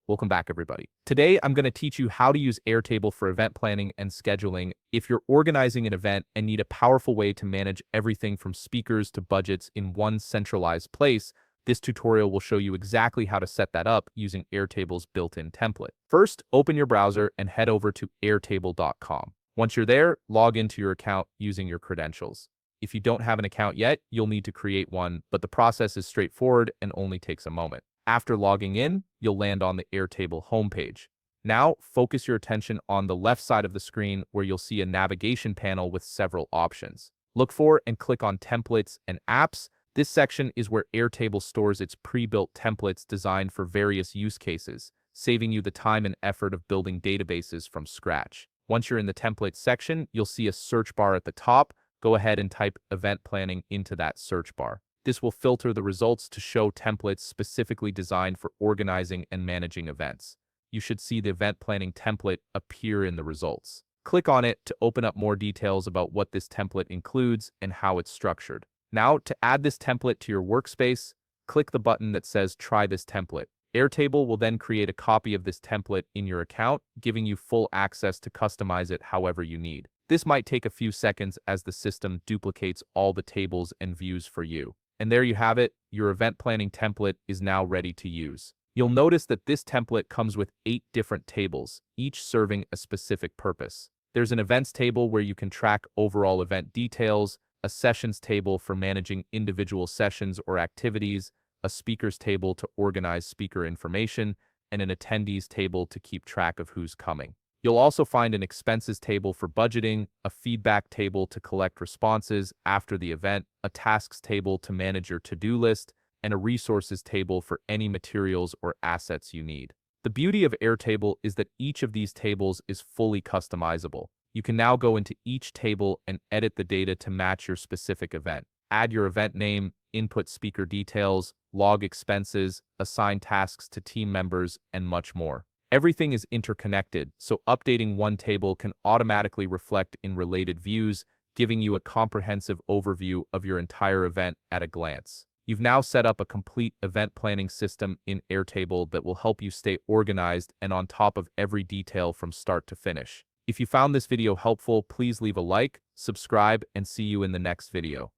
Welcome back, everybody. Today, I'm going to teach you how to use Airtable for event planning and scheduling. If you're organizing an event and need a powerful way to manage everything from speakers to budgets in one centralized place, this tutorial will show you exactly how to set that up using Airtable's built-in template. First, open your browser and head over to airtable.com. Once you're there, log into your account using your credentials. If you don't have an account yet, you'll need to create one, but the process is straightforward and only takes a moment. After logging in, you'll land on the Airtable homepage. Now, focus your attention on the left side of the screen where you'll see a navigation panel with several options. Look for and click on Templates and Apps. This section is where Airtable stores its pre-built templates designed for various use cases, saving you the time and effort of building databases from scratch. Once you're in the Templates section, you'll see a search bar at the top. Go ahead and type Event Planning into that search bar. This will filter the results to show templates specifically designed for organizing and managing events. You should see the event planning template appear in the results. Click on it to open up more details about what this template includes and how it's structured. Now, to add this template to your workspace, click the button that says Try this template. Airtable will then create a copy of this template in your account, giving you full access to customize it however you need. This might take a few seconds as the system duplicates all the tables and views for you. And there you have it, your event planning template is now ready to use. You'll notice that this template comes with 8 different tables, each serving a specific purpose. There's an events table where you can track overall event details, a sessions table for managing individual sessions or activities, a speakers table to organize speaker information, and an attendees table to keep track of who's coming. You'll also find an expenses table for budgeting, a feedback table to collect responses after the event, a tasks table to manage your to-do list, and a resources table for any materials or assets you need. The beauty of Airtable is that each of these tables is fully customizable. You can now go into each table and edit the data to match your specific event. Add your event name, input speaker details, log expenses, assign tasks to team members, and much more. Everything is interconnected, so updating one table can automatically reflect in related views, giving you a comprehensive overview of your entire event at a glance. You've now set up a complete event planning system in Airtable that will help you stay organized and on top of every detail from start to finish. If you found this video helpful, please leave a like, subscribe, and see you in the next video.